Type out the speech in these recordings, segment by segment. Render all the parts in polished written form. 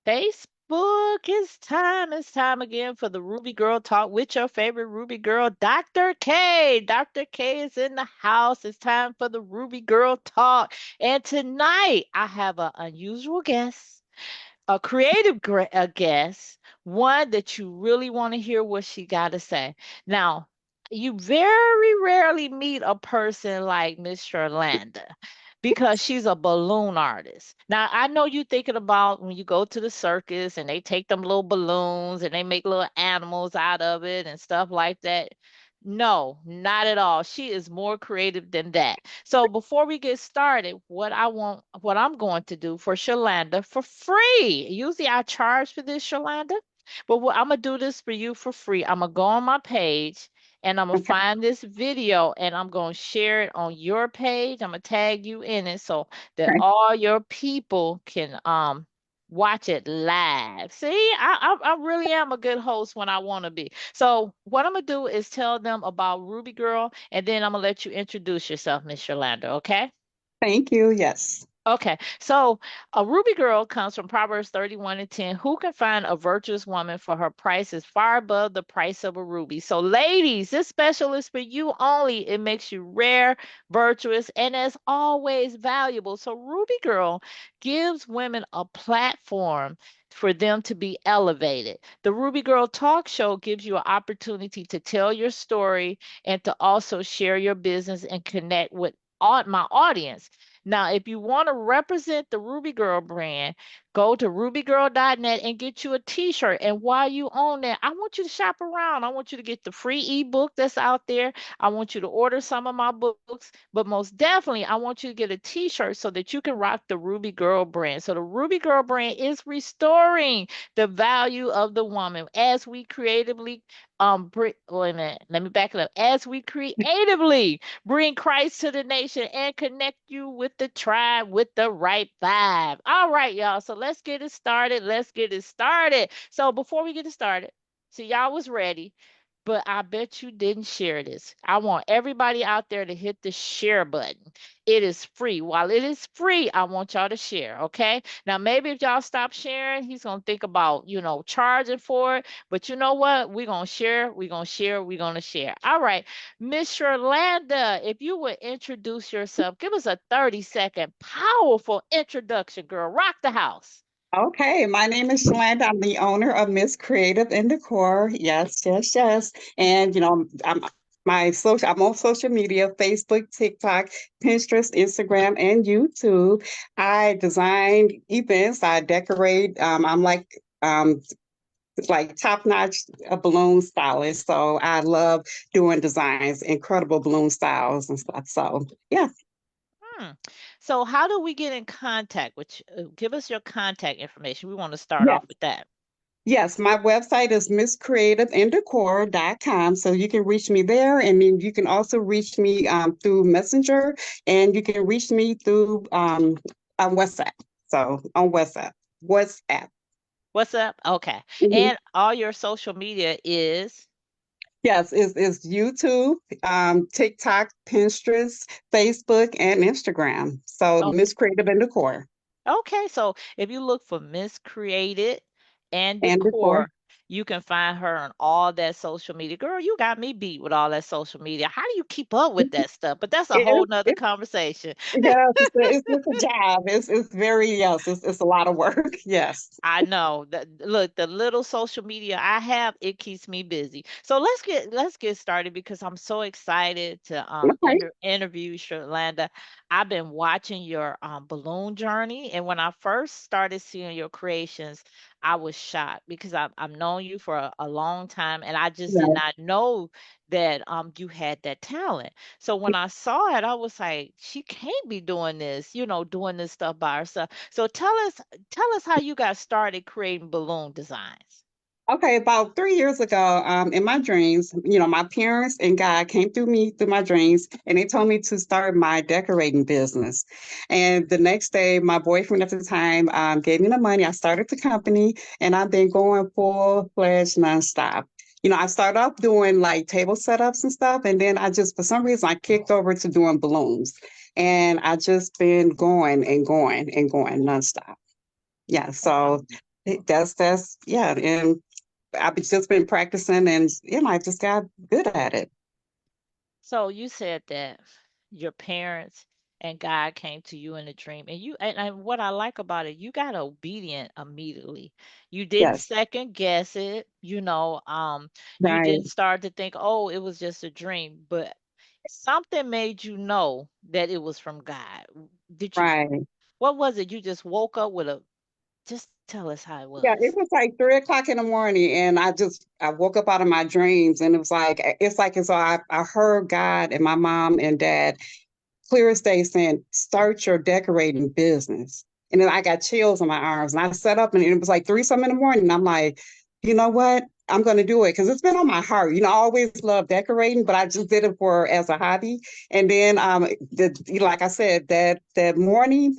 Facebook. It's time again for the Ruby Girl Talk with your favorite Ruby Girl, Dr. K. Dr. K is in the house. It's time for the Ruby Girl Talk. And tonight I have an unusual guest, a creative guest, one that you really want to hear what she got to say. Now, you very rarely meet a person like Miss Sherlanda because she's a balloon artist. Now, I know you thinking about when you go to the circus and they take them little balloons and they make little animals out of it and stuff like that. No, not at all. She is more creative than that. So before we get started, what I'm going to do for Sherlanda for free. Usually I charge for this, Sherlanda, but I'm gonna do this for you for free. I'm gonna go on my page and I'm gonna Okay. find this video and I'm gonna share it on your page. I'm gonna tag you in it so that Okay. all your people can watch it live. See, I really am a good host when I want to be. So what I'm gonna do is tell them about Ruby Girl, and then I'm gonna let you introduce yourself, Miss Yolanda. Okay? Thank you. Yes. Okay, so a Ruby girl comes from Proverbs 31 and 10. Who can find a virtuous woman for her price is far above the price of a ruby? So, ladies, this special is for you only. It makes you rare, virtuous, and as always valuable. So, Ruby Girl gives women a platform for them to be elevated. The Ruby Girl Talk Show gives you an opportunity to tell your story and to also share your business and connect with my audience. Now, if you want to represent the Ruby Girl brand, go to rubygirl.net and get you a t-shirt. And while you own that, I want you to shop around. I want you to get the free ebook that's out there. I want you to order some of my books, but most definitely, I want you to get a t-shirt so that you can rock the Ruby Girl brand. So the Ruby Girl brand is restoring the value of the woman as we creatively wait a minute, let me back it up. As we creatively bring Christ to the nation and connect you with the tribe with the right vibe. All right, y'all. So let's get it started. Let's get it started. So before we get it started, so y'all was ready, but I bet you didn't share this. I want everybody out there to hit the share button. It is free. While it is free, I want y'all to share, okay? Now, maybe if y'all stop sharing, he's going to think about, charging for it. But you know what? We're going to share. We're going to share. We're going to share. All right. Miss Sherlanda, if you would introduce yourself, give us a 30-second powerful introduction, girl. Rock the house. Okay. My name is Sherlanda. I'm the owner of Miss Creative and Decor. Yes, yes, yes. And I'm on social media, Facebook, TikTok, Pinterest, Instagram, and YouTube. I design events. I decorate. I'm like top-notch balloon stylist. So I love doing designs, incredible balloon styles and stuff. So yeah. Hmm. So, how do we get in contact with you? Give us your contact information. We want to start Yeah. off with that. Yes, my website is misscreativeanddecor.com. So you can reach me there. And then you can also reach me through Messenger, and you can reach me through on WhatsApp. So on WhatsApp. WhatsApp. What's up? Okay. Mhm. And all your social media is Yes, it's YouTube, TikTok, Pinterest, Facebook, and Instagram. So oh, Miss Creative and Decor. okay. So if you look for Miss Created and And Decor. Decor, you can find her on all that social media. Girl, you got me beat with all that social media. How do you keep up with that stuff? But that's a whole nother It, conversation. yes, it's a job. It's very, yes, it's a lot of work. Yes. I know that look, the little social media I have, it keeps me busy. So let's get started because I'm so excited to Okay. interview Sherlanda. I've been watching your balloon journey, and when I first started seeing your creations, I was shocked because I've known you for a long time, and I just did Yeah. not know that you had that talent. So when I saw it, I was like, she can't be doing this, doing this stuff by herself. So tell us how you got started creating balloon designs. Okay, about 3 years ago, in my dreams, my parents and God came through me through my dreams, and they told me to start my decorating business. And the next day, my boyfriend at the time gave me the money. I started the company, and I've been going full-fledged nonstop. I started off doing like table setups and stuff, and then for some reason, I kicked over to doing balloons, and I just been going and going and going nonstop. Yeah, Wow. so That's yeah, and I've just been practicing, and I just got good at it. So you said that your parents and God came to you in a dream, and and what I like about it, you got obedient immediately. You didn't Yes, second guess it, you right, didn't start to think, oh, it was just a dream, but something made you know that it was from God. Did you, right. what was it? You just woke up with a, just tell us how it Yeah, it was. was like 3 o'clock in the morning, and I woke up out of my dreams, and it was like as though I heard God and my mom and dad clear as day saying, "Start your decorating business." And then I got chills on my arms, and I sat up, and it was like three something in the morning. And I'm like, you know what? I'm going to do it because it's been on my heart. I always loved decorating, but I just did it for as a hobby. And then, like I said, that morning,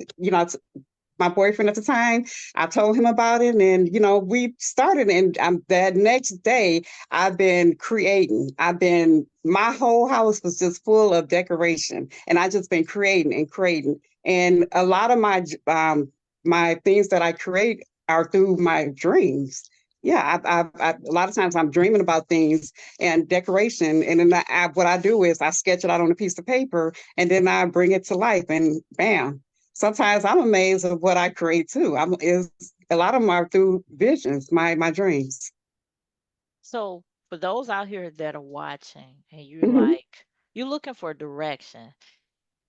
my boyfriend at the time. I told him about it, and we started. And that next day, I've been creating. My whole house was just full of decoration, and I just been creating and creating. And a lot of my things that I create are through my dreams. Yeah, a lot of times I'm dreaming about things and decoration, and then what I do is I sketch it out on a piece of paper, and then I bring it to life, and bam, sometimes I'm amazed at what I create too. Is a lot of them are through visions, my dreams. So for those out here that are watching and Hmm. you're looking for direction,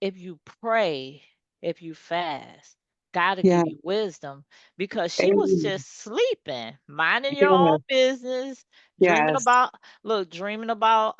if you pray, if you fast, God will Yeah, give you wisdom because she was amen. just sleeping, minding your own Yeah, business, dreaming yes. about, look, dreaming about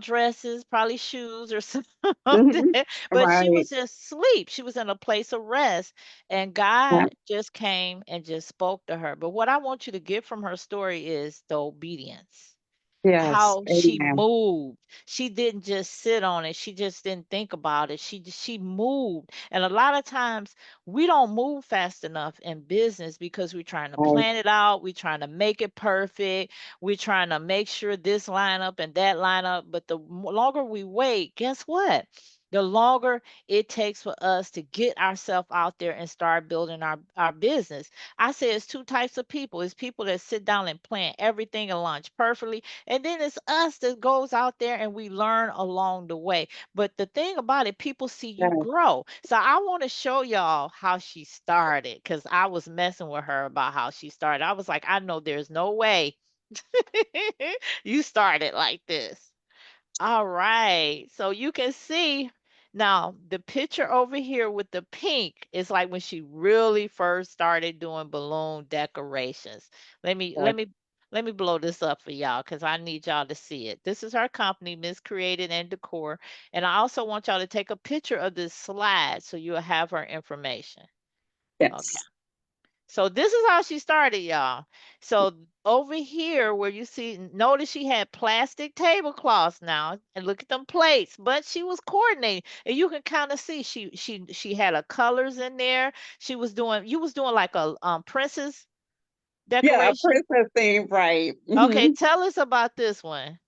dresses, probably shoes or something. Hmm. But she Right. was just asleep. She was in a place of rest. And Yeah, God just came and just spoke to her. But what I want you to get from her story is the obedience, yes. how she Amen. moved. She didn't just sit on it. She just didn't think about it. She moved. And a lot of times we don't move fast enough in business because we're trying to Right. plan it out, we're trying to make it perfect, we're trying to make sure this line up and that line up. But the longer we wait, guess what? The longer it takes for us to get ourselves out there and start building our business. I say it's two types of people. It's people that sit down and plan everything and launch perfectly, and then it's us that goes out there and we learn along the way. But the thing about it, people see you Yes. grow. So I want to show y'all how she started because I was messing with her about how she started. I was like, I know there's no way you started like this. All right. So you can see now the picture over here with the pink is like when she really first started doing balloon decorations. Let me let Yes. me let me blow this up for y'all because I need y'all to see it. This is her company, Miss Created and Decor. And I also want y'all to take a picture of this slide so you'll have her information. Okay. Yes. So this is how she started, y'all. So over here where you see, notice she had plastic tablecloths now, and look at them plates, but she was coordinating, and you can kind of see she had her colors in there. You was doing like a princess Yeah, a decoration. princess theme, right? Okay, tell us about this one.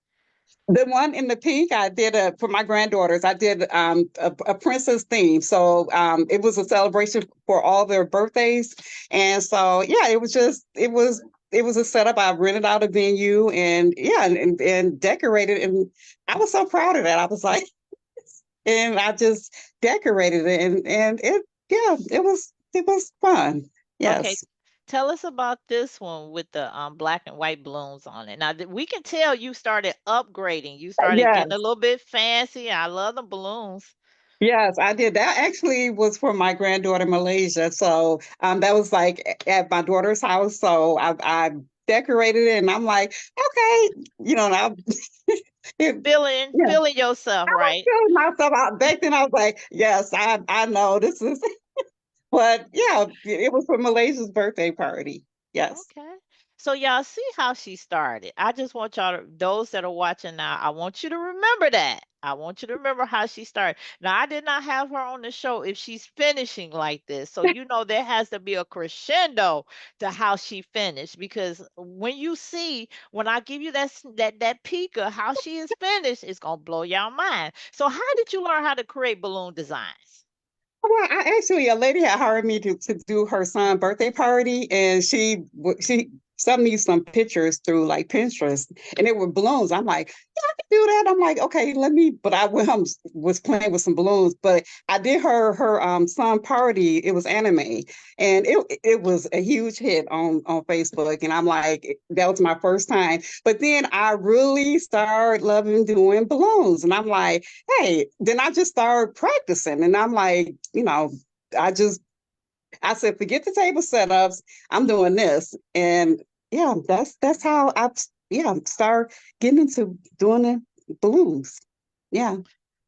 The one in the pink, I did for my granddaughters. I did a princess theme, so it was a celebration for all their birthdays, and so yeah, it was a setup. I rented out a venue, and yeah, and decorated, and I was so proud of that. I was like, and I just decorated it, and it was fun. Okay, Yes, tell us about this one with the black and white balloons on it. Now we can tell you started upgrading. You started getting a yes. little bit fancy. I love the balloons. Yes, I did. That actually was for my granddaughter Malaysia. So that was like at my daughter's house. So I decorated it, and I'm like, okay, and it, yeah, Feeling yourself, I was right? feeling myself out back then. I was like, yes, I know this is, but yeah, it was for Malaysia's birthday party. Yes, Okay. So y'all see how she started. I just want y'all to, those that are watching now, I want you to remember that. I want you to remember how she started. Now, I did not have her on the show if she's finishing like this. So there has to be a crescendo to how she finished because when I give you that peek of how she is finished, it's gonna blow your mind. So how did you learn how to create balloon designs? Well, I actually, a lady had hired me to do her son's birthday party, and she sent me some pictures through like Pinterest, and they were balloons. I'm like, yeah, I can do that. I'm like, okay, let me. But I went home, was playing with some balloons, but I did her son party. It was anime, and it was a huge hit on Facebook, and I'm like, that was my first time. But then I really started loving doing balloons, and I'm like, hey, then I just started practicing, and I'm like, I just I said, forget the table setups. I'm doing this, and yeah, that's how I start getting into doing the balloons. Yeah,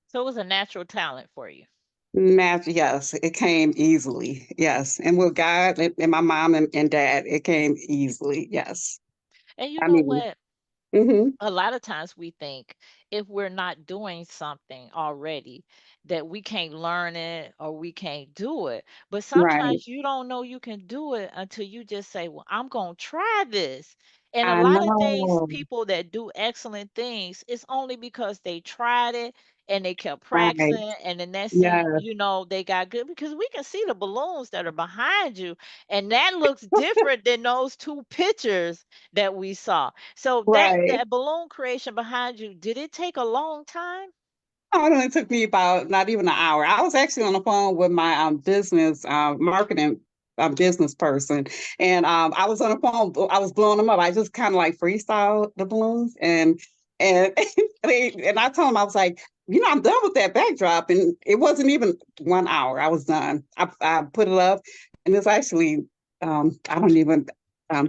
So it was a natural talent for you. match. Yes, it came easily. Yes, and with God and my mom and dad, it came easily. Yes, And you I know mean, what? hmm A lot of times we think if we're not doing something already that we can't learn it or we can't do it. But right. sometimes you don't know you can do it until you just say, "Well, I'm going to try this." And a I lot of things, know. people that do excellent things, it's only because they tried it and they kept Right. practicing. And the next thing Yes. you know, they got good because we can see the balloons that are behind you. And that looks different than those two pictures that we saw. So that Right. that balloon creation behind you, did it take a long time? Oh, it only took me about not even an hour. I was actually on the phone with my business marketing business person, and I was on the phone. I was blowing them up. I just kind of like freestyle the balloons, and and I told him I was like, I'm done with that backdrop, and it wasn't even 1 hour. I was done. I put it up, and it's actually I don't even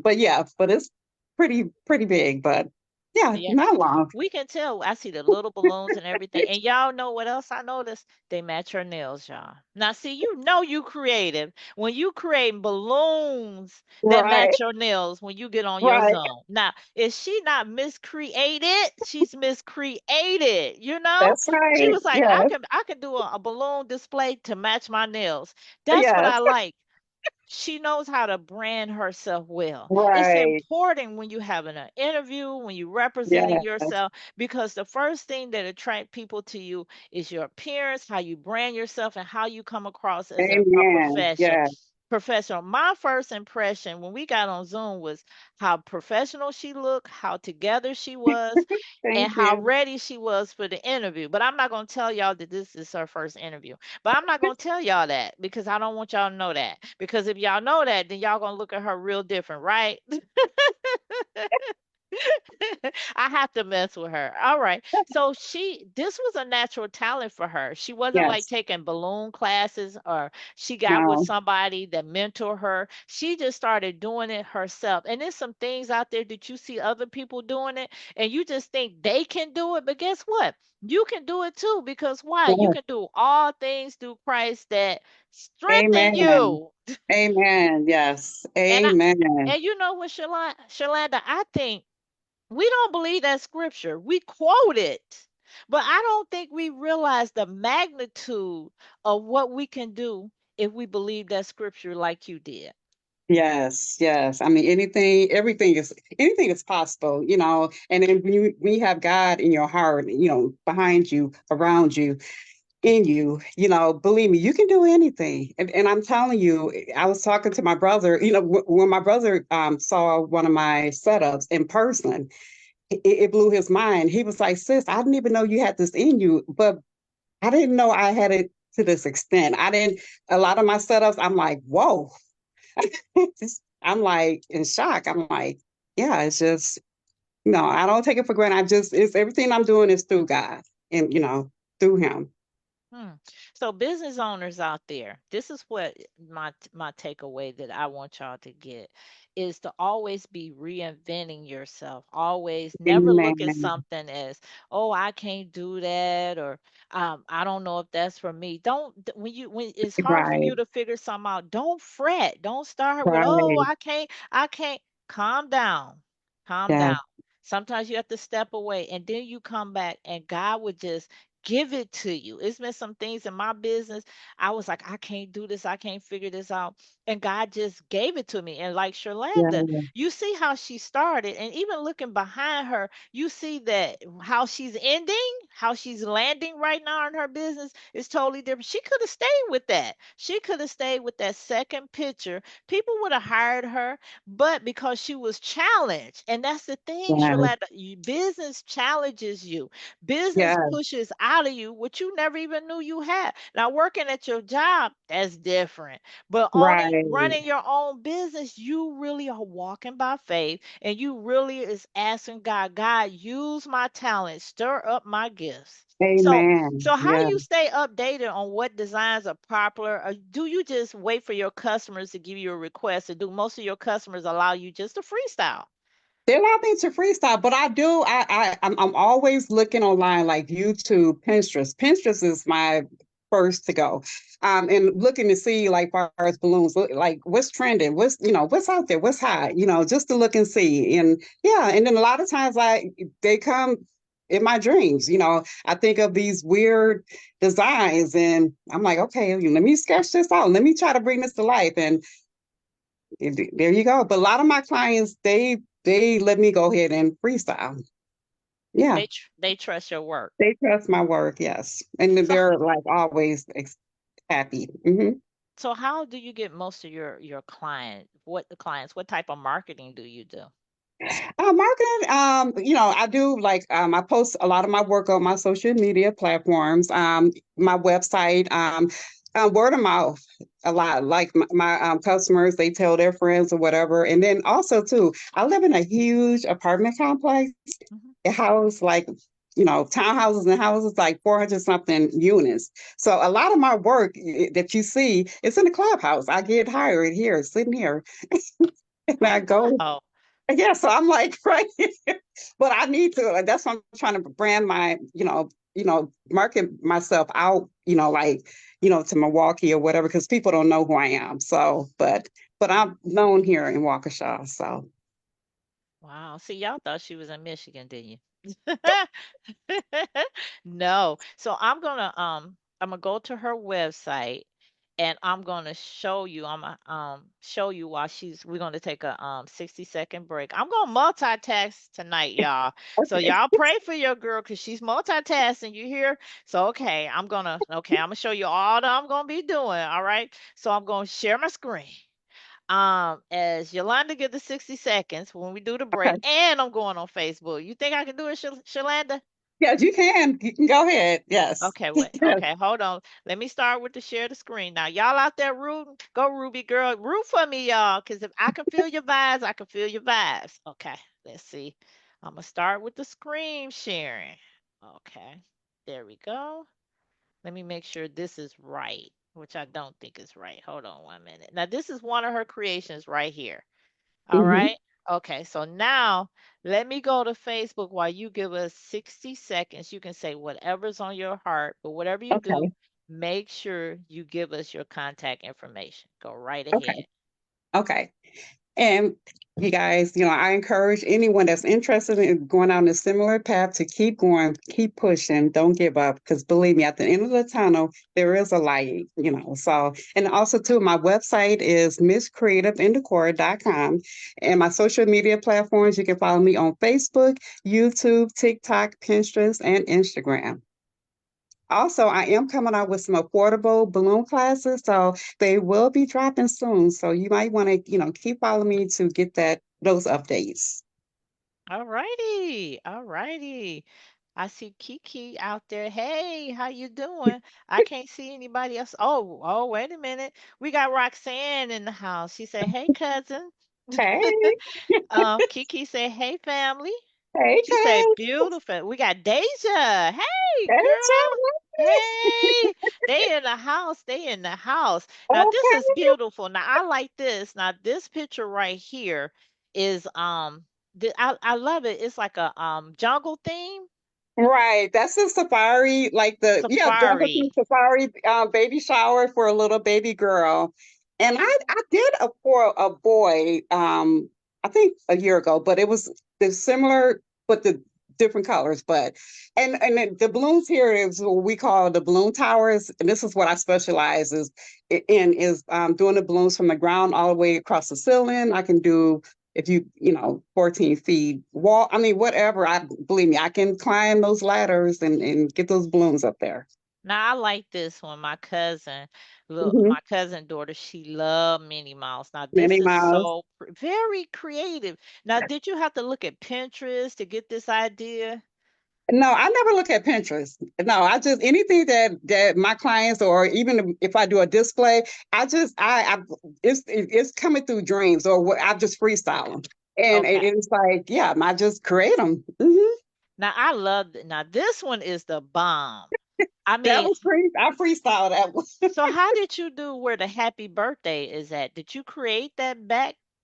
but yeah, but it's pretty big, but yeah, Yeah. not long. We can tell. I see the little balloons and everything. And y'all know what else I noticed? They match her nails, y'all. Now, see, you know you creative when you create balloons that Right, match your nails when you get on your right. zone. Now, is she not miscreated? She's miscreated, you know? That's She right. was like, I Yes. can I can do a balloon display to match my nails. That's what Yes. I like. She knows how to brand herself well. It's Right. important when you having an interview, when you representing Yes. yourself, because the first thing that attract people to you is your appearance, how you brand yourself, and how you come across as a Amen. profession. Yes. Professional. My first impression when we got on Zoom was how professional she looked, how together she was, and Thank how you. ready she was for the interview. But I'm not going to tell y'all that this is her first interview. But I'm not going to tell y'all that because I don't want y'all to know that. Because if y'all know that, then y'all going to look at her real different, right? I have to mess with her. All right. So this was a natural talent for her. She wasn't like Yes. taking balloon classes or she got with No. somebody that mentor her. She just started doing it herself. And there's some things out there that you see other people doing it and you just think they can do it. But guess what? You can do it too because why? You Yes. can do all things through Christ that strengthen Amen. you. Amen. Yes. And I Amen. and you know what, Shalanda, I think we don't believe that scripture. We quote it, but I don't think we realize the magnitude of what we can do if we believe that scripture like you did. Yes, yes. I mean, anything is possible, And then when you have God in your heart, behind you, around you, in you, believe me, you can do anything. And I'm telling you, I was talking to my brother, when my brother saw one of my setups in person, it blew his mind. He was like, sis, I didn't even know you had this in you, but I didn't know I had it to this extent. A lot of my setups, I'm like, whoa. I'm like in shock. I'm like, yeah, it's just, no, I don't take it for granted. It's everything I'm doing is through God and, through Him. Hmm. So business owners out there, this is what my takeaway that I want y'all to get is to always be reinventing yourself. Always never look at Amen. something as, oh, I can't do that or I don't know if that's for me. When it's hard for Right, you to figure something out, don't fret. Don't start with, oh, right. I can't. Calm down. Calm Yeah. down. Sometimes you have to step away and then you come back and God would just give it to you. It's been some things in my business. I was like, I can't do this. I can't figure this out. and God just gave it to me. And like Sherlanda, Yeah. you see how she started, and even looking behind her, you see that how she's ending, how she's landing right now in her business is totally different. She could have stayed with that. She could have stayed with that second picture. People would have hired her, but because she was challenged, and that's the thing, Yeah. Sherlanda, business challenges you. Business Yeah. pushes out of you what you never even knew you had. Now, working at your job, that's different. But owning, Right. running your own business, you really are walking by faith, and you really is asking God, God, use my talent, stir up my gifts. So, Amen. so how do Yeah. you stay updated on what designs are popular? Or do you just wait for your customers to give you a request, or do most of your customers allow you just to freestyle? They allow me to freestyle, but I do. I'm always looking online, like YouTube, Pinterest. Pinterest is my first to go, and looking to see like far as balloons, like what's trending, what's what's out there, what's hot, just to look and see. And yeah, and then a lot of times they come in my dreams. I think of these weird designs, and I'm like, okay, let me sketch this out. Let me try to bring this to life, and there you go. But a lot of my clients, they let me go ahead and freestyle. Yeah, They trust your work. they trust my work. Yes, and So they're like always happy. so how do you get most of your client? What the clients? What type of marketing do you do? Marketing, I do like I post a lot of my work on my social media platforms, my website, word of mouth a lot. Like my customers, they tell their friends or whatever. And then also too, I live in a huge apartment complex. Mhm. A house like townhouses and houses like 400 something units. So a lot of my work that you see is in the clubhouse. I get hired here, sitting here, and I Oh, go. wow. Yeah, so I'm like, right, but I need to. Like, that's why I'm trying to brand my, market myself out, like, to Milwaukee or whatever, because people don't know who I am. So, but I'm known here in Waukesha. So, Wow. See, y'all thought she was in Michigan, didn't you? No. So I'm gonna go to her website, and I'm gonna show you. I'm gonna show you while we're gonna take a 60-second break. I'm gonna multitask tonight, y'all. So okay, y'all pray for your girl, because she's multitasking. You hear? So I'm gonna show you all that I'm gonna be doing. All right. So I'm gonna share my screen. As Yolanda get the 60 seconds when we do the break, okay, and I'm going on Facebook. You think I can do it, Shalanda? yes, you can. You can go ahead. Yes, Okay, wait. yes, Okay, hold on. Let me start with the share the screen. Now, y'all out there rooting, go Ruby girl, root for me, y'all, because if I can feel your vibes, I can feel your vibes. Okay, let's see. I'm gonna start with the screen sharing. Okay, there we go. Let me make sure this is right, which I don't think is right. Hold on 1 minute. Now, this is one of her creations right here. All hmm right. Okay. So now let me go to Facebook while you give us 60 seconds. You can say whatever's on your heart, but whatever you do, okay, make sure you give us your contact information. Go right okay, ahead. okay. And you guys, I encourage anyone that's interested in going down a similar path to keep going, keep pushing, don't give up. Because believe me, at the end of the tunnel, there is a light. So, and also, too, my website is misscreativeinthecore.com. And my social media platforms, you can follow me on Facebook, YouTube, TikTok, Pinterest, and Instagram. Also, I am coming out with some affordable balloon classes, so they will be dropping soon. So you might want to, keep following me to get those updates. All righty. All righty. I see Kiki out there. Hey, how you doing? I can't see anybody else. Oh, wait a minute. We got Roxanne in the house. She said, "Hey, cousin." Hey, Kiki said, "Hey, family." hey, She said, Kay. beautiful. We got Deja. Hey, Hey, girl. Charlie. Hey, they in the house. They in the house. Now this is Okay. beautiful. Now I like this. Now this picture right here is I love it. It's like a jungle theme Right. That's a safari, like Jungle safari. Cruise Safari baby shower for a little baby girl. And I did a for a boy, I think a year ago, but it was the similar, but different colors, but the balloons here is what we call the balloon towers, and this is what I specialize in is doing the balloons from the ground all the way across the ceiling. I can do if you know 14 feet wall. I mean, whatever. I believe me, I can climb those ladders and get those balloons up there. Now I like this one. My cousin, look, Hmm. my cousin daughter, she loved Minnie Mouse. Now this Minnie is Mouse. so very creative. Now, did you have to look at Pinterest to get this idea? No, I never look at Pinterest. No, I just anything that my clients or even if I do a display, I it's coming through dreams or what I just freestyle them, and Okay. it's like yeah, I just create them. Hmm. Now I love now this one is the bomb. I That mean, was free. I freestyle that one. so how did you do where the happy birthday is at? Did you create that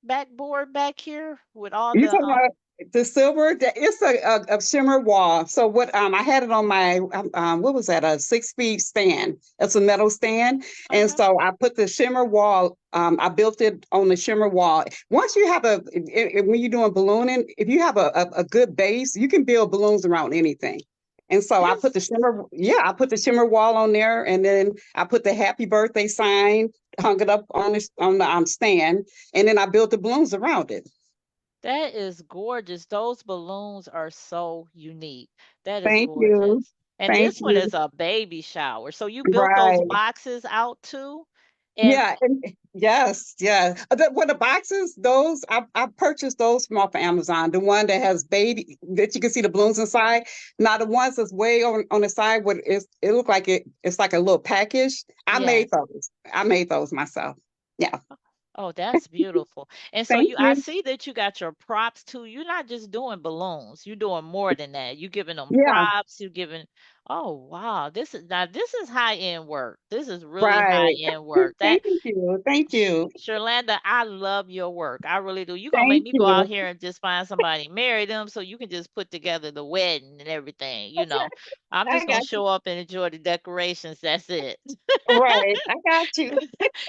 backboard back here with all You the talking about the silver? It's a shimmer wall. So what? I had it on my what was that? A 6 feet stand. It's a metal stand, and okay. so I put the shimmer wall. I built it on the shimmer wall. Once you have when you're doing ballooning, if you have a good base, you can build balloons around anything. And so I put This the shimmer, yeah, I put the shimmer wall on there, and then I put the happy birthday sign, hung it up on the stand, and then I built the balloons around it. That is gorgeous. Those balloons are so unique. That is Thank you. gorgeous. And Thank this one you. is a baby shower. So you built those Right. boxes out too? And Yeah. And yes. Yeah. The boxes, those I purchased those from off of Amazon. The one that has baby that you can see the balloons inside. Now the ones that's way on the side, what it look like it's like a little package. I made yes. those. I made those myself. Yeah. Oh, that's beautiful. And so Thank I you. see that you got your props too. You're not just doing balloons. You're doing more than that. You're giving them Yeah. props. You're giving, oh wow, this is high end work. This is really high Right. end work. Thank you. Thank you. Sherlanda, I love your work. I really do. You're gonna make Thank me go out you. here and just find somebody, marry them so you can just put together the wedding and everything, you know. I'm I just gonna got you. show up and enjoy the decorations. That's it. Right. I got you.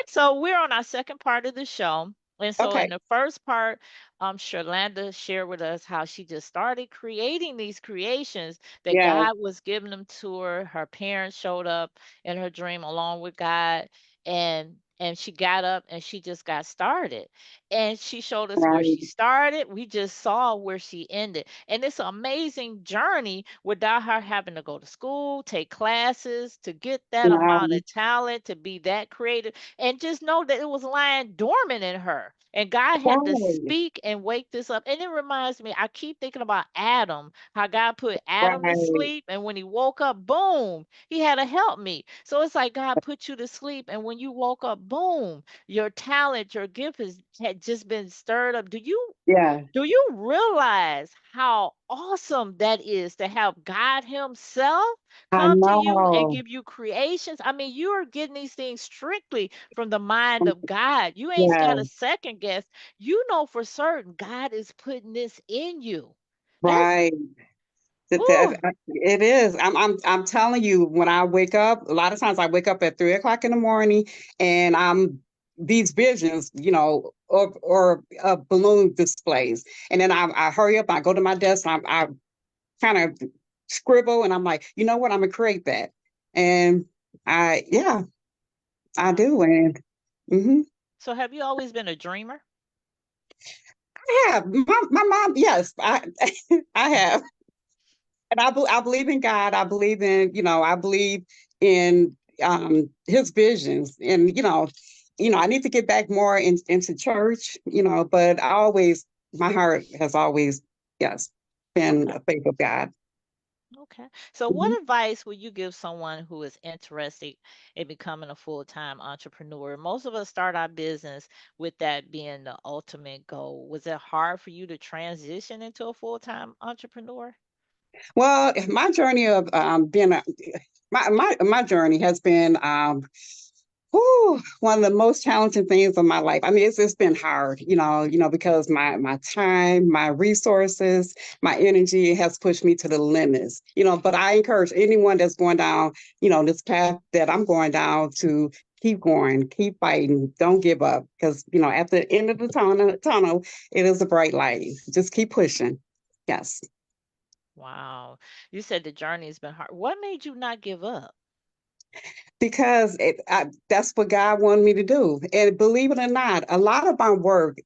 So we're on our second part of the show. And so in Okay. the first part, Sherlanda shared with us how she just started creating these creations that Yeah. God was giving them to her. Her parents showed up in her dream along with God, and she got up and she just got started. And she showed us where Right. she started. We just saw where she ended. And it's an amazing journey without her having to go to school, take classes, to get that amount Right. of talent, to be that creative and just know that it was lying dormant in her. And God had to Right. speak and wake this up. And it reminds me, I keep thinking about Adam, how God put Adam to Right. sleep. And when he woke up, boom, he had to help me. So it's like God put you to sleep. And when you woke up, boom, your talent, your gift had just been stirred up. Yeah. Do you realize how awesome that is to have God Himself I come to you and know. give you creations? I mean, you are getting these things strictly from the mind of God. You ain't got Yeah. a second guess. You know for certain God is putting this in you. That's Right. ooh, It is. I'm telling you, when I wake up, a lot of times I wake up at 3 o'clock in the morning and I'm these visions, or balloon displays. And then I hurry up, I go to my desk, I kind of scribble and I'm like, you know what, I'm gonna create that. And yeah, I wow. do. And mhm. So have you always been a dreamer? I have my mom, yes, I have. And I believe in God. I believe in, I believe in his visions. And, I need to get back more into church, but my heart has always, yes, been Okay. a faith of God. Okay. So, Mhm. what advice would you give someone who is interested in becoming a full-time entrepreneur? Most of us start our business with that being the ultimate goal. Was it hard for you to transition into a full-time entrepreneur? Well, my journey of being my journey has been one of the most challenging things of my life. I mean, it's been hard, because my time, my resources, my energy has pushed me to the limits, but I encourage anyone that's going down, this path that I'm going down to keep going, keep fighting, don't give up. Because, at the end of the tunnel, it is a bright light. Just keep pushing. Yes. Wow. You said the journey has been hard. What made you not give up? because that's what God wanted me to do. And believe it or not, a lot of my work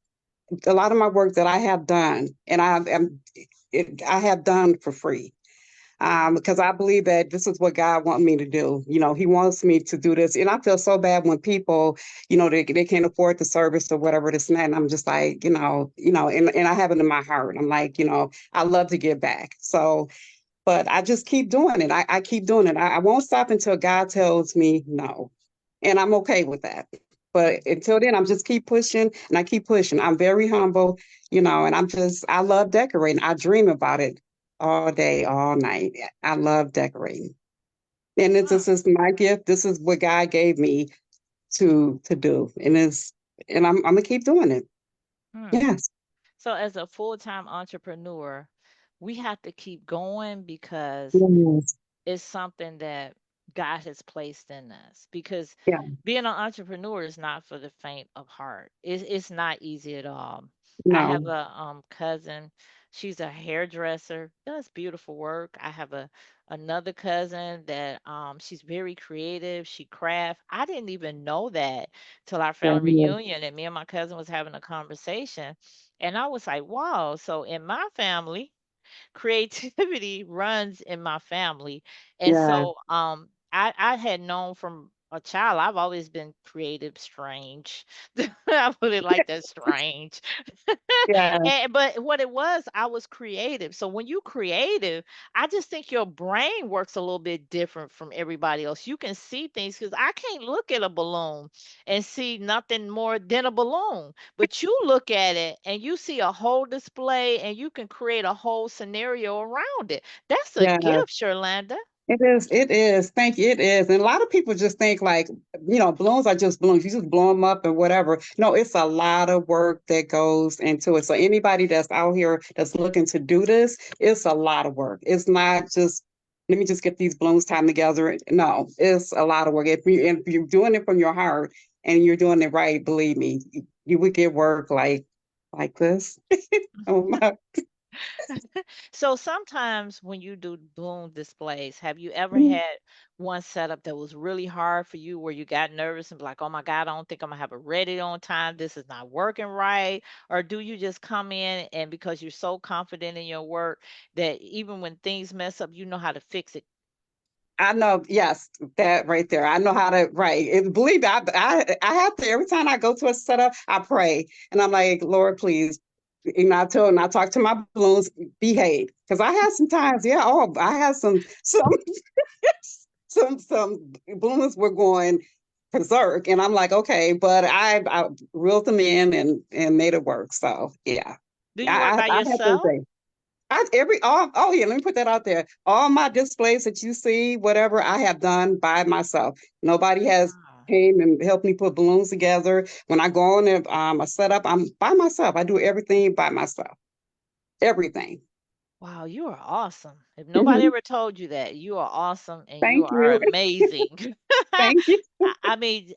that I have done, and I have done for free. Because I believe that this is what God wants me to do. You know, He wants me to do this. And I feel so bad when people, they can't afford the service or whatever this and that. And I'm just like, and I have it in my heart. I'm like, I love to give back. So, but I just keep doing it. I keep doing it. I won't stop until God tells me no. And I'm okay with that. But until then, I'm just keep pushing and I keep pushing. I'm very humble, and I love decorating. I dream about it all day, all night. I love decorating. And Wow. this is my gift. This is what God gave me to do. And I'm gonna keep doing it. Hmm. Yes. So as a full-time entrepreneur, we have to keep going because Yes. it's something that God has placed in us. Because Yeah. being an entrepreneur is not for the faint of heart. It's not easy at all. I have No. a cousin. She's a hairdresser, does beautiful work. I have another cousin that she's very creative. She craft. I didn't even know that till our Yeah. family reunion, and me and my cousin was having a conversation, and I was like, wow. So in my family, creativity runs in my family. And Yeah. so I had known from a child, I've always been creative, strange. I put it like that, strange. Yeah. But what it was, I was creative. So when you creative, I just think your brain works a little bit different from everybody else. You can see things because I can't look at a balloon and see nothing more than a balloon. But you look at it and you see a whole display and you can create a whole scenario around it. That's a Yeah. gift, Sherlanda. It is. It is. Thank you. It is. And a lot of people just think like, balloons are just balloons. You just blow them up and whatever. No, it's a lot of work that goes into it. So anybody that's out here that's looking to do this, it's a lot of work. It's not just, let me just get these balloons tied together. No, it's a lot of work. If you're doing it from your heart and you're doing it right, believe me, you would get work like this. Oh my. So sometimes when you do balloon displays, have you ever had one setup that was really hard for you where you got nervous and be like, oh my God, I don't think I'm gonna have it ready on time. This is not working right. Or do you just come in and because you're so confident in your work that even when things mess up, you know how to fix it? I know, yes, that right there. I know how to write. And believe me, I have to every time I go to a setup, I pray and I'm like, Lord, please. And I talk to my balloons, behave. Because I had some times, yeah, I had some some balloons were going berserk. And I'm like, okay, but I reeled them in and made it work. So yeah. Do you work by I have to yourself? say. Oh yeah, let me put that out there. All my displays that you see, whatever I have done by myself. Nobody has Wow. came and helped me put balloons together. When I go on a setup, I'm by myself. I do everything by myself. Everything. Wow, you are awesome. If nobody Mhm. ever told you that, you are awesome and you Thank are you. amazing. Thank you. I mean,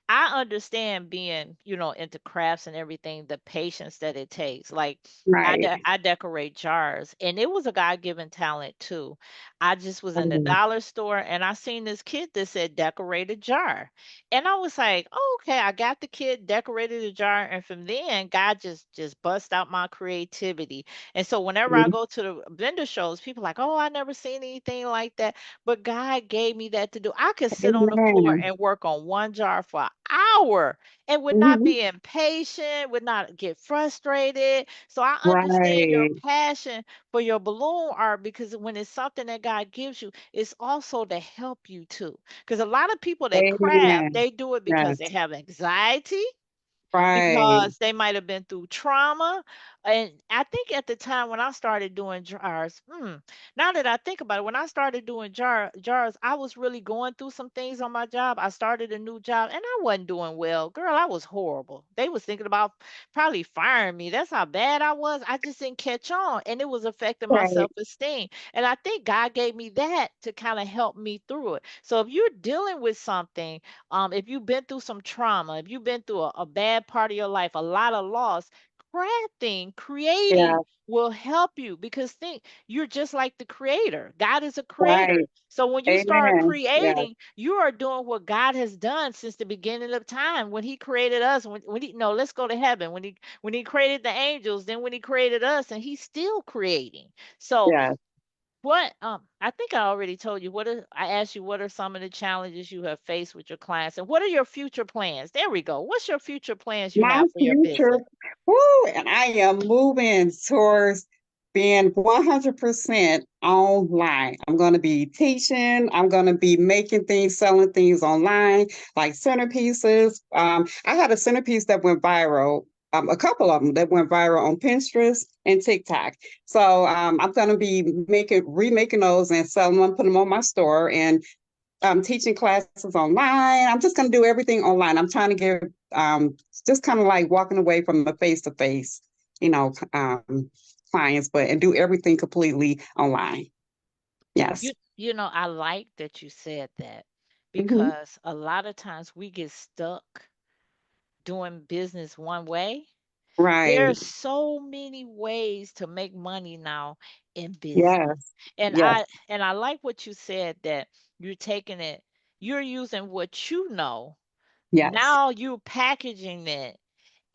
I understand being, into crafts and everything, the patience that it takes. Like Right. I decorate jars, and it was a God-given talent too. I just was in the Um, dollar store and I seen this kit that said decorate a jar. And I was like, oh, okay, I got the kit, decorated a jar, and from then God just bust out my creativity. And so whenever I go to the vendor shows, people like, oh, I never seen anything like that. But God gave me that to do. I could sit on the floor Amen. and work on one jar for an hour and would not Mhm. be impatient, would not get frustrated. So I understand your Right. passion for your balloon art because when it's something that God gives you, it's also to help you too. Because a lot of people that craft, Amen. they do it because they Yes. have anxiety, Right. because they might have been through trauma. And I think at the time when I started doing jars, now that I think about it, when I started doing jars, I was really going through some things on my job. I started a new job and I wasn't doing well. Girl, I was horrible. They was thinking about probably firing me. That's how bad I was. I just didn't catch on and it was affecting my Right. self-esteem. And I think God gave me that to kind of help me through it. So if you're dealing with something, if you've been through some trauma, if you've been through a bad part of your life, a lot of loss, crafting, Yeah. creating will help you because think you're just like the creator. God is a creator. Right. So when you start Amen. Yeah. creating, you are doing what God has done since the beginning of time. When he created us, when he no, let's go to heaven. When he created the angels, then when he created us, and he's still creating. So Yeah. what I think I already told you I asked you what are some of the challenges you have faced with your clients and what are your future plans? There we go. What's your future plans you My have for your future, business? woo, and I am moving towards being 100% online. I'm going to be teaching. I'm going to be making things, selling things online, like centerpieces. I had a centerpiece that went viral. A couple of them that went viral on Pinterest and TikTok. So I'm going to be remaking those and selling them, putting them on my store, and teaching classes online. I'm just going to do everything online. I'm trying to get just kind of like walking away from the face to face, you know, clients, but and do everything completely online. Yes. I like that you said that Hmm. because a lot of times we get stuck doing business one way. There are Right. so many ways to make money now in business. Yes. And Yes. I like what you said that you're taking it, you're using what you know. Yes. Now you're packaging it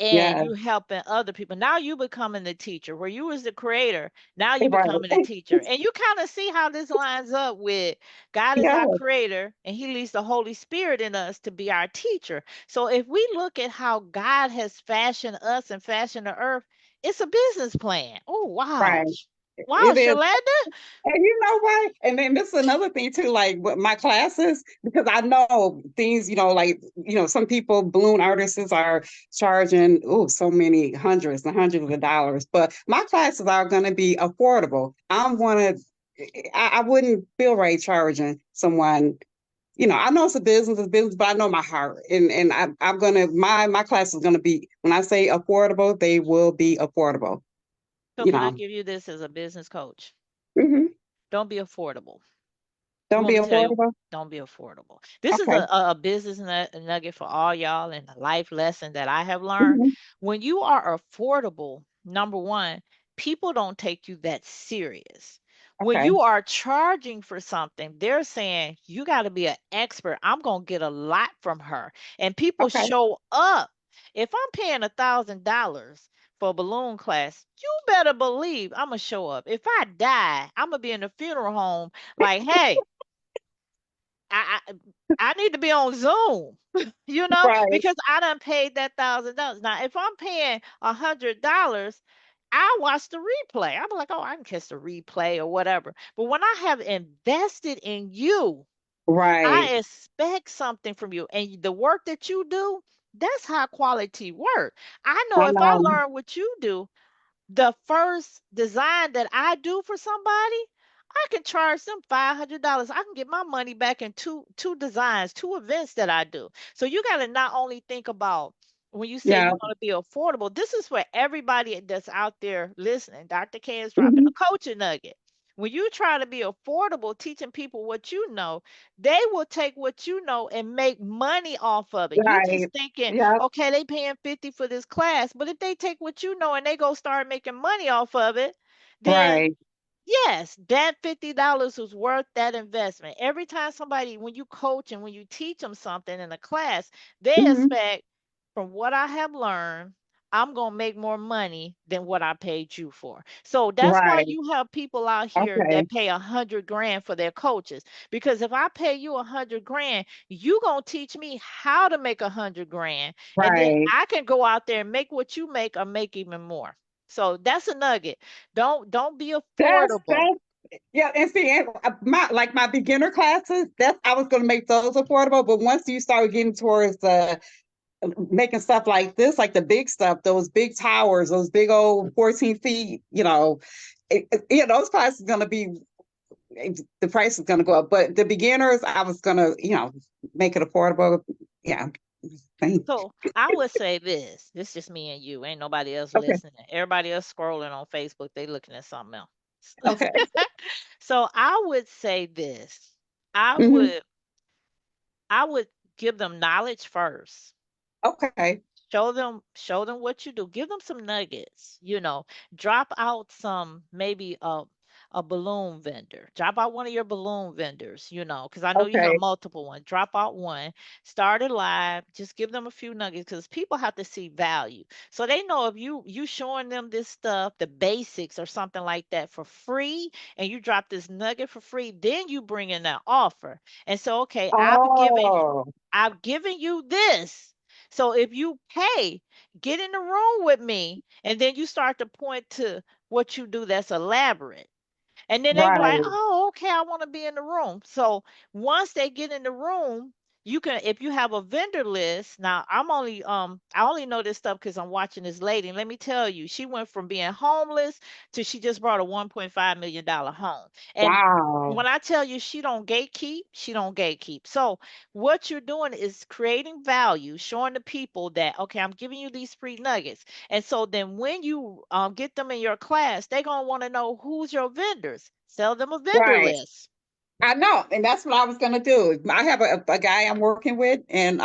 and Yes. you helping other people. Now you becoming the teacher. Where you was the creator, now you Right. becoming a teacher. And you kind of see how this lines up with God is our Yes. creator and he leaves the Holy Spirit in us to be our teacher. So if we look at how God has fashioned us and fashioned the earth, it's a business plan. Oh wow. Right. Wow, It is. Shalanda. And you know what? And then this is another thing too, like with my classes, because I know things, like, some people, balloon artists are charging, so many hundreds and hundreds of dollars, but my classes are going to be affordable. I wouldn't feel right charging someone, I know it's a business, but I know my heart. And I'm going to, my class is going to be, when I say affordable, they will be affordable, So you can I know. give you this as a business coach? Hmm. Don't be affordable. You Don't want be me to tell you, affordable. don't be affordable. This is Okay. a business nugget for all y'all and a life lesson that I have learned. Hmm. When you are affordable, number one, people don't take you that serious. When Okay. you are charging for something, they're saying, you got to be an expert. I'm going to get a lot from her. And people Okay. show up. If I'm paying $1,000 for a balloon class, you better believe I'm going to show up. If I die, I'm going to be in a funeral home like, hey, I I I need to be on Zoom, Right, because I done paid that $1,000. Now, if I'm paying $100, I watch the replay. I'm like, oh, I can catch the replay or whatever. But when I have invested in you, right. I expect something from you. And the work that you do, that's high quality work. I know I if I know. learn what you do, the first design that I do for somebody, I can charge them $500. I can get my money back in two designs, two events that I do. So you got to not only think about when you say Yeah. you want to be affordable, this is for everybody that's out there listening. Dr. K is dropping Hmm. a coaching nugget. When you try to be affordable, teaching people what you know, they will take what you know and make money off of it. You just Right. thinking, Yeah. okay, they paying 50 for this class, but if they take what you know and they go start making money off of it, then Right. yes, that $50 was worth that investment. Every time somebody, when you coach and when you teach them something in a class, they Hmm. expect, from what I have learned, I'm going to make more money than what I paid you for. So that's why Right. you have people out here Okay. that pay 100 grand for their coaches. Because if I pay you 100 grand, you going to teach me how to make 100 grand. And then Right. I can go out there and make what you make or make even more. So that's a nugget. Don't be affordable. That's yeah. And see, and my beginner classes, that's I was going to make those affordable, but once you start getting towards the making stuff like this, like the big stuff, those big towers, those big old 14 feet, those classes going to be the price is going to go up. But the beginners, I was going to, make it affordable. Yeah. Thank. So I would say this. This is just me and you. Ain't nobody else Okay. listening. Everybody else scrolling on Facebook, they looking at something else. Okay. So I would say this. I Hmm. would I would give them knowledge first. Okay. show them what you do. Give them some nuggets, you know. Drop out some, maybe a balloon vendor. Drop out one of your balloon vendors, you know, because I know you have Okay. multiple ones. Drop out one, start it live, just give them a few nuggets because people have to see value. So they know if you showing them this stuff, the basics or something like that for free, and you drop this nugget for free, then you bring in that offer. And so, okay, Oh, I've given you this. So if you pay, get in the room with me, and then you start to point to what you do that's elaborate. And then they be like, right, oh, okay, I want to be in the room. So once they get in the room, you can, if you have a vendor list. Now I only know this stuff because I'm watching this lady. And let me tell you, she went from being homeless to she just bought a $1.5 million home. And wow, when I tell you she don't gatekeep, she don't gatekeep. So what you're doing is creating value, showing the people that, okay, I'm giving you these free nuggets. And so then when you get them in your class, they're going to want to know who's your vendors. Sell them a vendor right. list. I know, and that's what I was gonna do. I have a guy I'm working with, and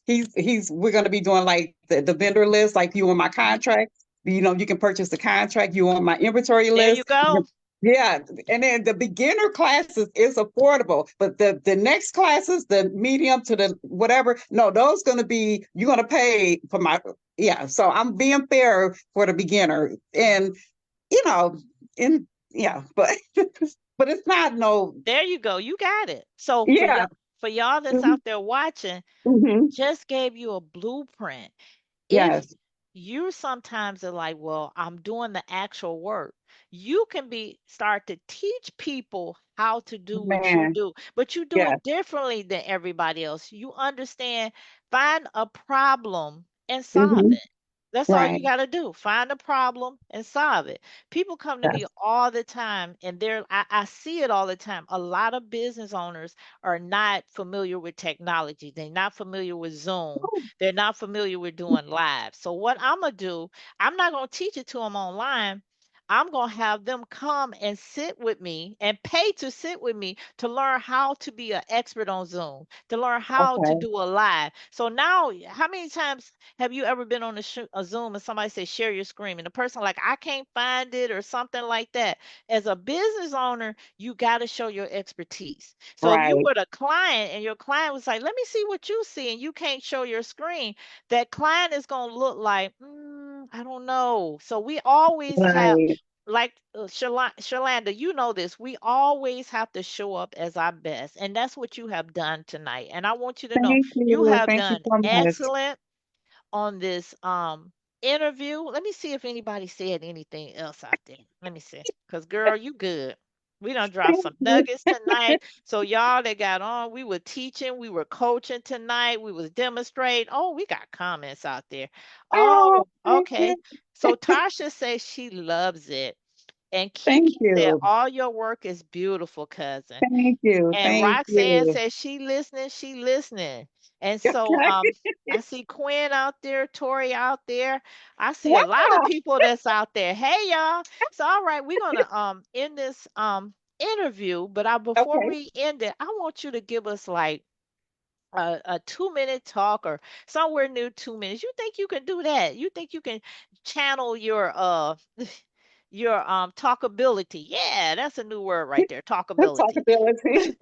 he's we're gonna be doing like the vendor list, like you on my contract. You know, you can purchase the contract. You on my inventory There you list. go. Yeah, and then the beginner classes is affordable, but the next classes, the medium to the whatever, no, those gonna be you're gonna pay for my yeah. So I'm being fair for the beginner, and you know, in yeah, but but it's not no There you go. You got it. So yeah. for y'all that's Mhm, out there watching, mhm. just gave you a blueprint. If Yes, you sometimes are like, well, I'm doing the actual work, you can be start to teach people how to do what you man. do, but you do Yes, it differently than everybody else. You understand, find a problem and solve mhm, it. That's all right. you got to do. Find a problem and solve it. People come to me Yes. all the time, and I see it all the time. A lot of business owners are not familiar with technology. They're not familiar with Zoom. They're not familiar with doing live. So what I'm gonna do, I'm not gonna teach it to them online. I'm gonna have them come and sit with me and pay to sit with me to learn how to be an expert on Zoom, to learn how to Okay. do a live. So now, how many times have you ever been on a Zoom and somebody say share your screen and the person like I can't find it or something like that? As a business owner, you got to show your expertise. So if you Right. were the client and your client was like, "Let me see what you see," and you can't show your screen, that client is going to look like, I don't know. So we always have, Right. like Sherlanda, you know this. We always have to show up as our best, and that's what you have done tonight. And I want you to know Thank you you. have Thank you done so much. excellent on this interview. Let me see if anybody said anything else out there. Let me see. Cause girl, you good. We done dropped Thank some you. nuggets tonight. So y'all that got on, we were teaching, we were coaching tonight, we was demonstrating. Oh, we got comments out there. Oh, Oh, thank okay. you. So Tasha says she loves it. And Thank Kiki said, you. all your work is beautiful, cousin. Thank you. And Thank Roxanne you. says she listening, she listening. And so Okay. I see Quinn out there, Tori out there. I see a lot of Wow. people that's out there. Hey y'all. So all right, we're gonna end this interview, but before Okay. we end it, I want you to give us like a 2 minute talk or somewhere near 2 minutes. You think you can do that? You think you can channel your your talkability? Yeah, that's a new word right there, talkability. Talkability.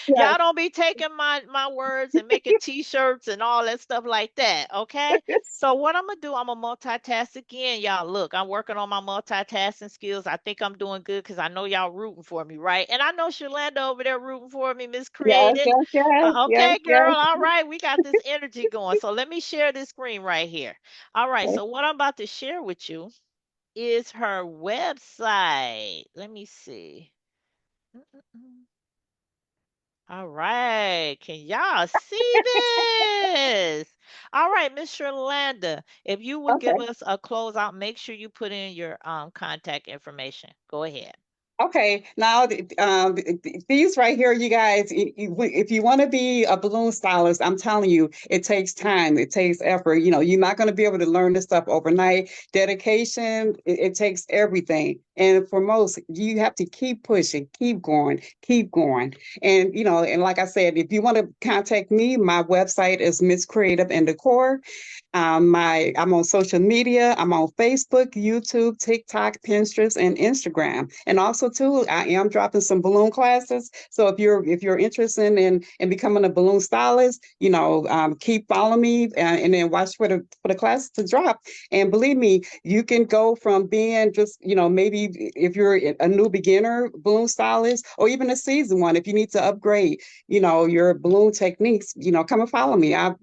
Yes. Y'all don't be taking my words and making t-shirts and all that stuff like that, okay? So what I'm gonna do, I'm gonna multitask again, y'all. Look, I'm working on my multitasking skills. I think I'm doing good because I know y'all rooting for me, right? And I know Sherlanda over there rooting for me, Miss Yes. Creative. Yes. Yes. Yes. Okay, Yes. girl. All right, we got this energy going. So let me share this screen right here. All right, so what I'm about to share with you is her website. Let me see. Mm-mm-mm. All right. Can y'all see this? All right, Miss Sherlanda, if you would give Okay. us a closeout, make sure you put in your contact information. Go ahead. Okay, now these right here, you guys, if you want to be a balloon stylist, I'm telling you, it takes time, it takes effort. You know, you're not going to be able to learn this stuff overnight. Dedication, it takes everything. And for most, you have to keep pushing, keep going, keep going. And you know, and like I said, if you want to contact me, my website is Miss Creative and Decor. I'm on social media. I'm on Facebook, YouTube, TikTok, Pinterest, and Instagram. And also too, I am dropping some balloon classes. So if you're interested in becoming a balloon stylist, you know, keep following me and then watch for the classes to drop. And believe me, you can go from being just, you know, maybe if you're a new beginner balloon stylist or even a seasoned one, if you need to upgrade, you know, your balloon techniques, you know, come and follow me. I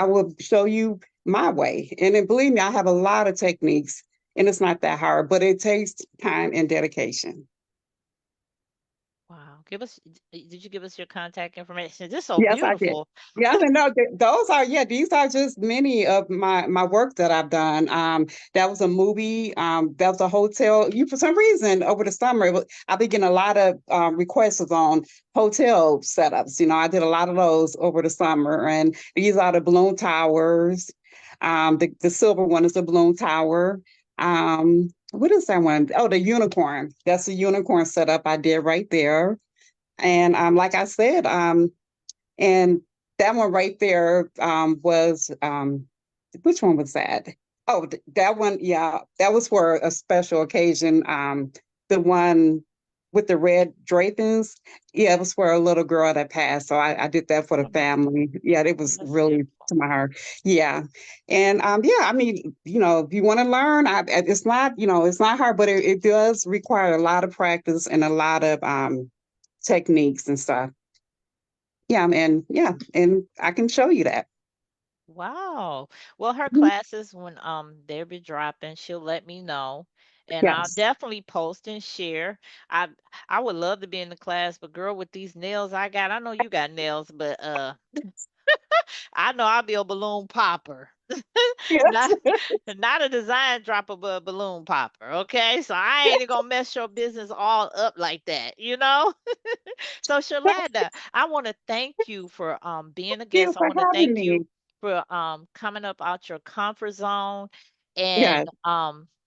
will show you my way. And then believe me, I have a lot of techniques and it's not that hard, but it takes time and dedication. Wow. Did you give us your contact information? This is so Yes, I did. beautiful. Yeah, I know those are, yeah, these are just many of my work that I've done. That was a movie, that was a hotel. You For some reason over the summer, I've been getting a lot of requests on hotel setups. You know, I did a lot of those over the summer, and these are the balloon towers. The silver one is the balloon tower. What is that one? Oh, the unicorn. That's the unicorn setup I did right there. And like I said, and that one right there was which one was that? Oh, that one, yeah, that was for a special occasion. The one with the red drapings, yeah, it was for a little girl that passed. So I did that for the Oh, family. Yeah, it was that's really beautiful. to my heart. Yeah, and yeah, I mean, you know, if you want to learn, it's not, you know, it's not hard, but it does require a lot of practice and a lot of techniques and stuff. And I can show you that. Wow. Well, her Mhm. classes, when they'll be dropping, she'll let me know. And I'll Yes. definitely post and share. I I would love to be in the class, but girl, with these nails I got, I know you got nails, but I know I'll be a balloon popper. Yes. Not not a design dropper, but a balloon popper. Okay. So I ain't gonna mess your business all up like that, you know? So Sherlanda, I want to thank you for being a Thank you guest. I for want to having thank me. you for coming up out your comfort zone and Yes.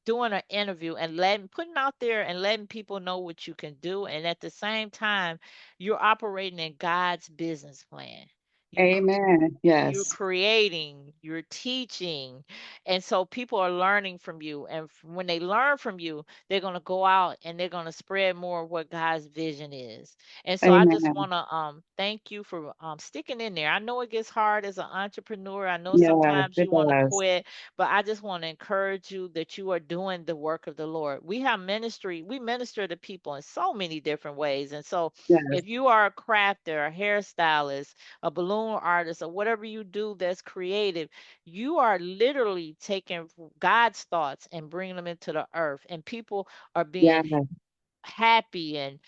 doing an interview and letting putting out there and letting people know what you can do. And at the same time, you're operating in God's business plan. You Amen. you're Yes. creating, you're teaching, and so people are learning from you. And when they learn from you, they're going to go out and they're going to spread more of what God's vision is. And so I just Amen. want to thank you for sticking in there. I know it gets hard as an entrepreneur. I know Yes, sometimes it you want to does. quit, but I just want to encourage you that you are doing the work of the Lord. We have ministry. We minister to people in so many different ways. And so Yes. if you are a crafter, a hairstylist, a balloon artist, or whatever you do that's creative, you are literally taking God's thoughts and bringing them into the earth, and people are being Yes. happy and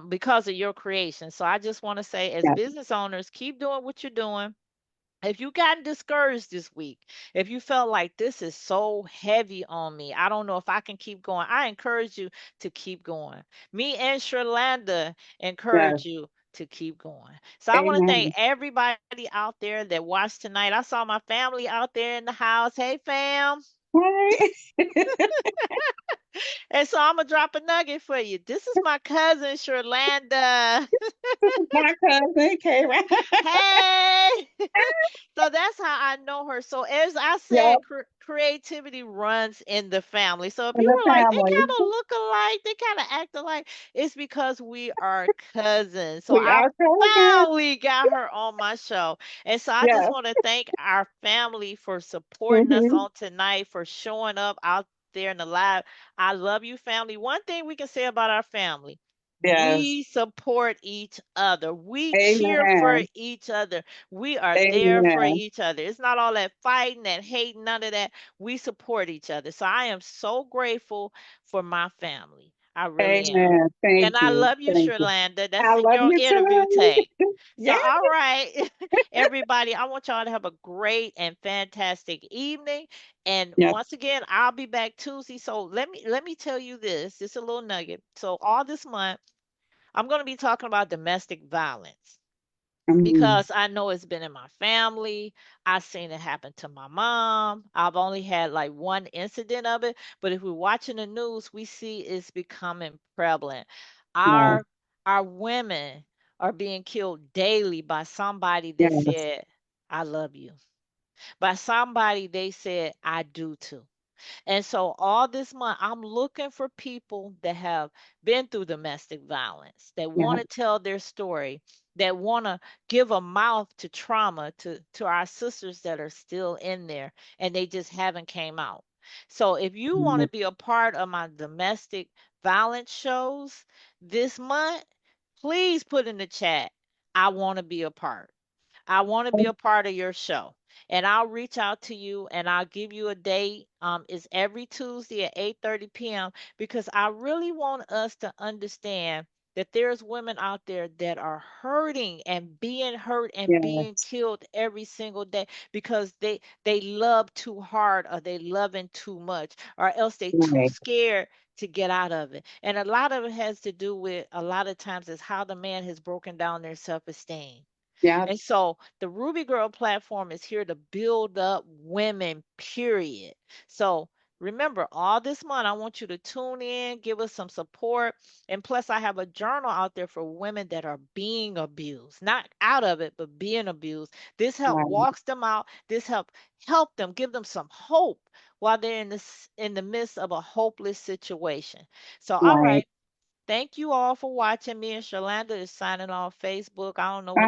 because of your creation. So I just want to say, as Yes. business owners, keep doing what you're doing. If you got discouraged this week, if you felt like this is so heavy on me, I don't know if I can keep going, I encourage you to keep going. Me and Sherlanda Yes. encourage you to keep going. So I want to thank Amen. everybody out there that watched tonight. I saw my family out there in the house. Hey, fam. Hey. And so I'm going to drop a nugget for you. This is my cousin, Sherlanda. This is my cousin, Kara. Hey. So that's how I know her. So as I Yep. said, creativity runs in the family. So if In you the were like, they family. kind of look alike, they kind of act alike, it's because we are cousins. So We I are cousins. finally got her on my show. And so I just Yes. want to thank our family for supporting us Hmm. on tonight, for showing up out there in the live. I love you, family. One thing we can say about our family: Yes. we support each other. We cheer for Amen. each other. We are there for Amen. each other. It's not all that fighting, that hating, none of that. We support each other. So I am so grateful for my family. I really am. Amen. And Thank I you. love you, Thank you. Sherlanda. That's I in love your you interview too. tag. So, Yeah. all right, everybody, I want y'all to have a great and fantastic evening. And Yeah. once again, I'll be back Tuesday. So let me tell you this. It's a little nugget. So all this month, I'm going to be talking about domestic violence Mm, because I know it's been in my family. I've seen it happen to my mom. I've only had like one incident of it, but if we're watching the news, we see it's becoming prevalent. yeah. Our women are being killed daily by somebody that Yes. said, "I love you." By somebody they said, "I do too." And so all this month, I'm looking for people that have been through domestic violence, that Yeah. want to tell their story, that want to give a mouth to trauma to our sisters that are still in there and they just haven't came out. So if you want Yeah. to be a part of my domestic violence shows this month, please put in the chat, I want to be a part. I want to be a part of your show. And I'll reach out to you and I'll give you a date. It's every Tuesday at 8:30 p.m. because I really want us to understand that there's women out there that are hurting and being hurt and being Yes. killed every single day because they love too hard or they loving too much or else they too Right. scared to get out of it. And a lot of it has to do with a lot of times is how the man has broken down their self-esteem. Yeah. And so the Ruby Girl platform is here to build up women, period. So remember, all this month, I want you to tune in, give us some support. And plus, I have a journal out there for women that are being abused, not out of it, but being abused. This help Right. walks them out. This help them, give them some hope while they're in the midst of a hopeless situation. So, all Right. right. Thank you all for watching. Me and Sherlanda is signing off Facebook. I don't know what